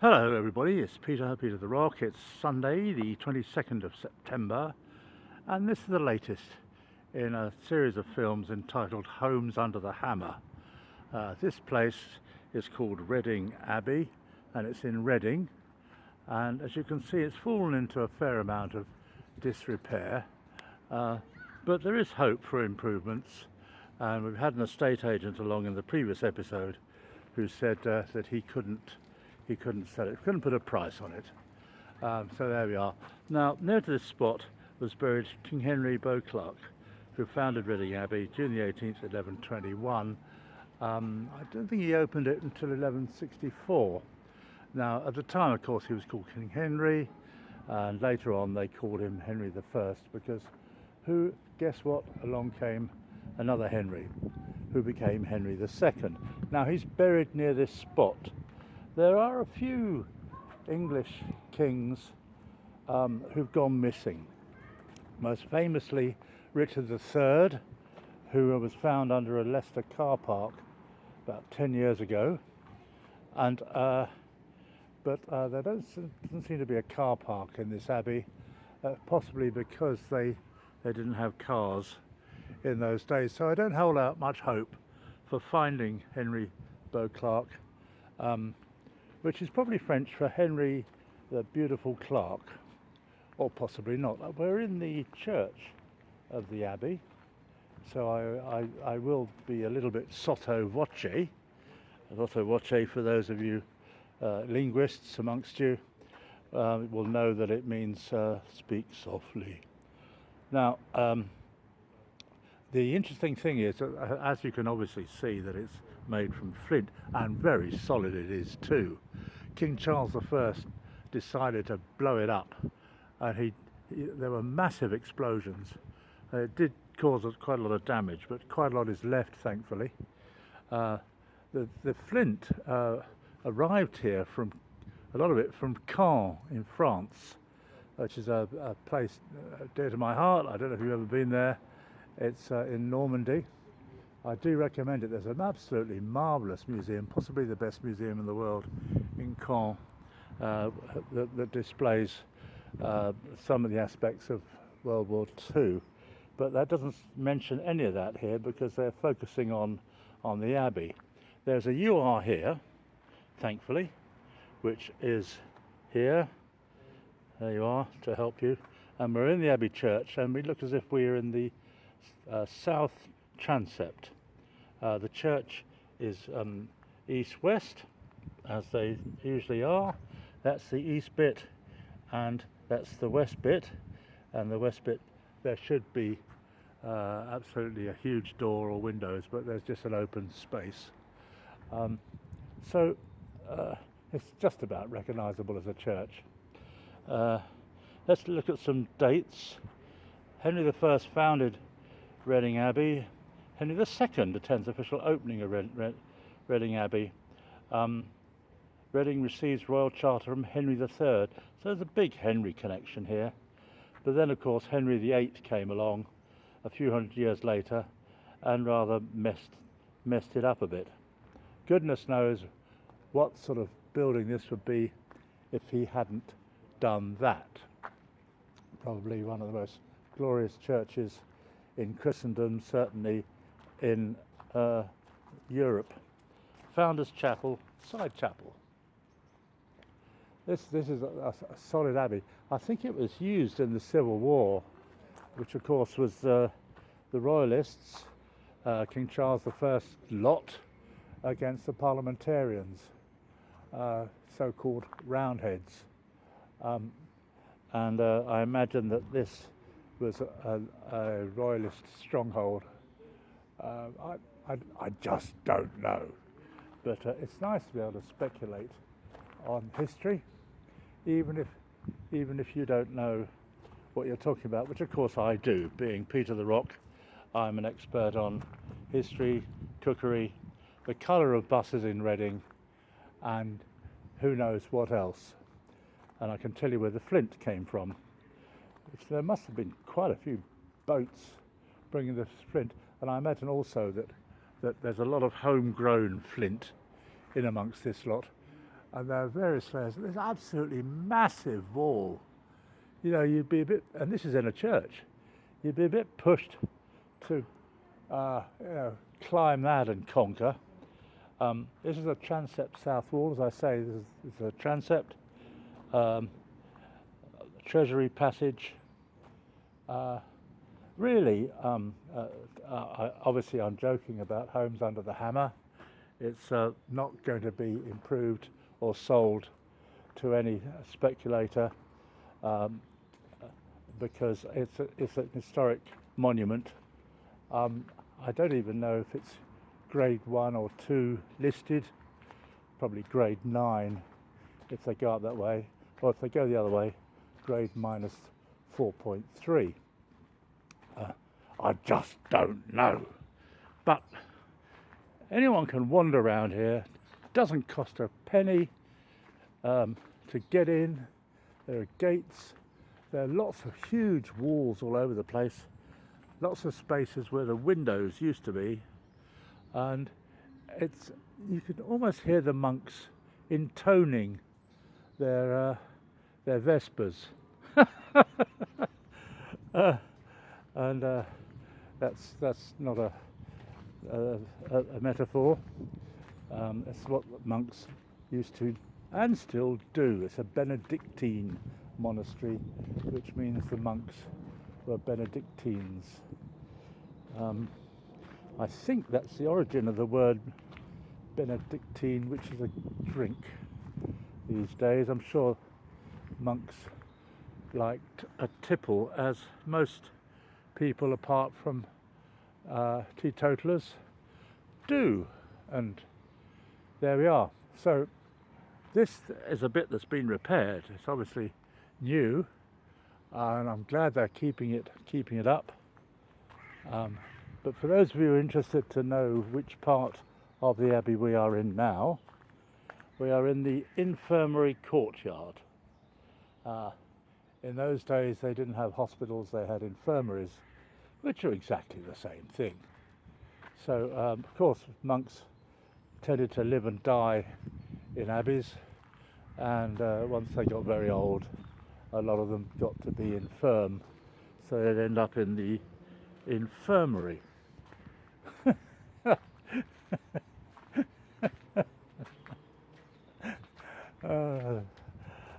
Hello everybody, it's Peter the Rock. It's Sunday the 22nd of September, and this is the latest in a series of films entitled Homes Under the Hammer. This place is called Reading Abbey, and it's in Reading, and as you can see it's fallen into a fair amount of disrepair, but there is hope for improvements, and we've had an estate agent along in the previous episode who said that he couldn't sell it, couldn't put a price on it. So there we are. Now, near to this spot was buried King Henry Beauclerk, who founded Reading Abbey June the 18th, 1121. I don't think he opened it until 1164. Now, at the time, of course, he was called King Henry, and later on they called him Henry I, because guess what? Along came another Henry, who became Henry II. Now, he's buried near this spot. There are a few English kings who've gone missing. Most famously, Richard III, who was found under a Leicester car park about 10 years ago, and but there doesn't seem to be a car park in this abbey, possibly because they didn't have cars in those days. So I don't hold out much hope for finding Henry Beauclerk, which is probably French for Henry the Beautiful Clark, or possibly not. We're in the church of the abbey, so I will be a little bit sotto voce. Sotto voce, for those of you linguists amongst you, will know that it means speak softly. Now, the interesting thing is, as you can obviously see, that it's made from flint, and very solid it is too. King Charles I decided to blow it up, and there were massive explosions. It did cause quite a lot of damage, but quite a lot is left, thankfully. The flint arrived here a lot of it from Caen in France, which is a place dear to my heart. I don't know if you've ever been there. It's in Normandy. I do recommend it. There's an absolutely marvellous museum, possibly the best museum in the world, in Caen, that displays some of the aspects of World War II. But that doesn't mention any of that here, because they're focusing on the abbey. There's a UR here, thankfully, which is here. There you are, to help you. And we're in the Abbey Church, and we look as if we're in the south transept. The church is east-west, as they usually are. That's the east bit, and that's the west bit. And the west bit, there should be absolutely a huge door or windows, but there's just an open space. So it's just about recognisable as a church. Let's look at some dates. Henry I founded Reading Abbey. Henry II attends official opening of Reading Abbey. Reading receives royal charter from Henry III. So there's a big Henry connection here. But then, of course, Henry VIII came along a few hundred years later and rather messed it up a bit. Goodness knows what sort of building this would be if he hadn't done that. Probably one of the most glorious churches in Christendom, certainly in Europe. Founders Chapel, side chapel. This is a solid abbey. I think it was used in the Civil War, which of course was the Royalists, King Charles I's lot, against the parliamentarians, so-called Roundheads. And I imagine that this was a Royalist stronghold. I just don't know. But it's nice to be able to speculate on history, even if you don't know what you're talking about, which of course I do. Being Peter the Rock, I'm an expert on history, cookery, the colour of buses in Reading, and who knows what else. And I can tell you where the flint came from. There must have been quite a few boats bringing the flint, and I imagine also that there's a lot of homegrown flint in amongst this lot. And there are various layers. There's an absolutely massive wall. You know, you'd be a bit, and this is in a church, you'd be a bit pushed to climb that and conquer. This is a transept south wall, as I say. This is a transept, treasury passage. Really, obviously I'm joking about homes under the hammer. It's not going to be improved or sold to any speculator because it's an historic monument. I don't even know if it's grade 1 or 2 listed, probably grade 9 if they go up that way, or if they go the other way, grade minus 4.3. I just don't know. But anyone can wander around here. It doesn't cost a penny to get in. There are gates. There are lots of huge walls all over the place. Lots of spaces where the windows used to be. And you can almost hear the monks intoning their vespers. That's not a metaphor. It's what monks used to and still do. It's a Benedictine monastery, which means the monks were Benedictines. I think that's the origin of the word Benedictine, which is a drink these days. I'm sure monks liked a tipple, as most people apart from teetotalers do. And there we are. So this is a bit that's been repaired. It's obviously new, and I'm glad they're keeping it up. But for those of you who are interested to know which part of the Abbey we are in now, we are in the infirmary courtyard. In those days they didn't have hospitals, they had infirmaries, which are exactly the same thing. So of course monks tended to live and die in abbeys, and once they got very old, a lot of them got to be infirm, so they'd end up in the infirmary.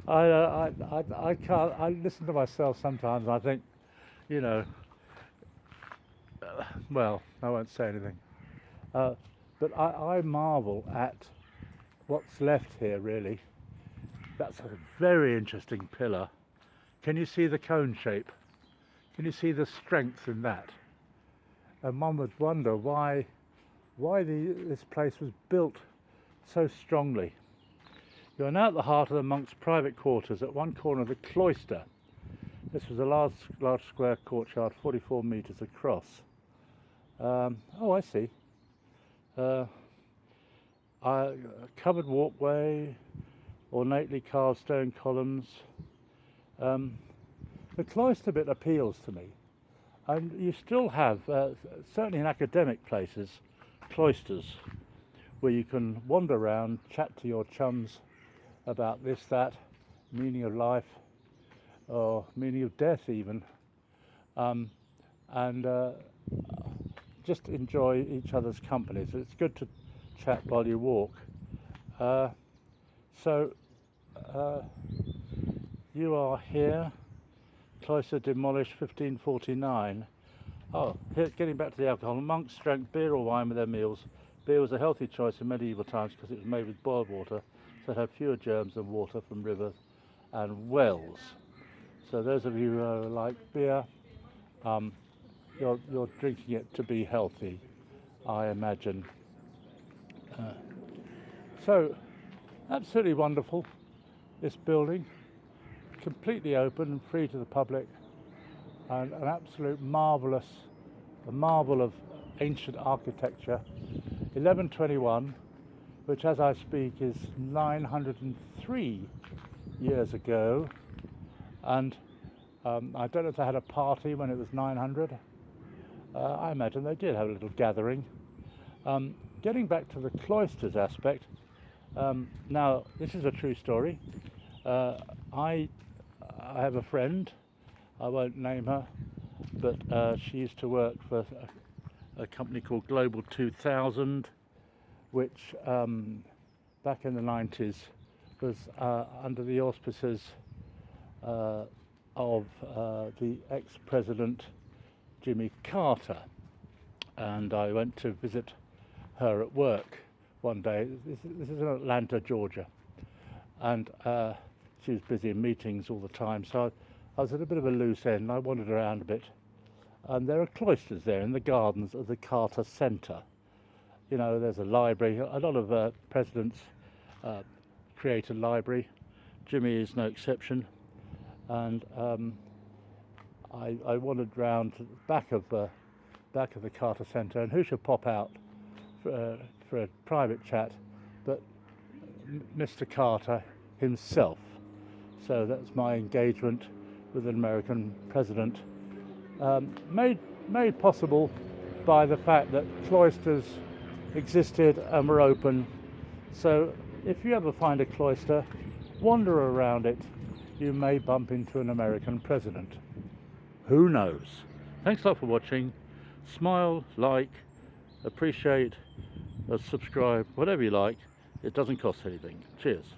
I can't. I listen to myself sometimes and I think, you know, well, I won't say anything. But I marvel at what's left here, really. That's a very interesting pillar. Can you see the cone shape? Can you see the strength in that? And one would wonder why this place was built so strongly. You are now at the heart of the monks' private quarters at one corner of the cloister. This was a large square courtyard, 44 metres across. Oh, I see. A covered walkway, ornately carved stone columns. The cloister bit appeals to me. And you still have, certainly in academic places, cloisters, where you can wander around, chat to your chums about this, that, meaning of life, or meaning of death even, and just enjoy each other's company. So it's good to chat while you walk. You are here. Cloister demolished 1549. Oh, here, getting back to the alcohol. Monks drank beer or wine with their meals. Beer was a healthy choice in medieval times because it was made with boiled water, so it had fewer germs than water from rivers and wells. So those of you who like beer, you're drinking it to be healthy, I imagine. So, absolutely wonderful, this building, completely open and free to the public, and an absolute marvel of ancient architecture. 1121, which as I speak is 903 years ago, and I don't know if they had a party when it was 900. I imagine they did have a little gathering. Getting back to the cloisters aspect, Now, this is a true story. I have a friend, I won't name her, but she used to work for a company called Global 2000, which back in the 90s was under the auspices of the ex-president Jimmy Carter, and I went to visit her at work one day. This is in Atlanta, Georgia, and she was busy in meetings all the time, so I was at a bit of a loose end. I wandered around a bit, and there are cloisters there in the gardens of the Carter Center. You know, there's a library. A lot of presidents create a library. Jimmy is no exception. And I wandered round to the back of the Carter Center, and who should pop out for a private chat but Mr. Carter himself. So that's my engagement with an American president, made possible by the fact that cloisters existed and were open. So if you ever find a cloister, wander around it. You may bump into an American president. Who knows? Thanks a lot for watching. Smile, like, appreciate, subscribe, whatever you like. It doesn't cost anything. Cheers.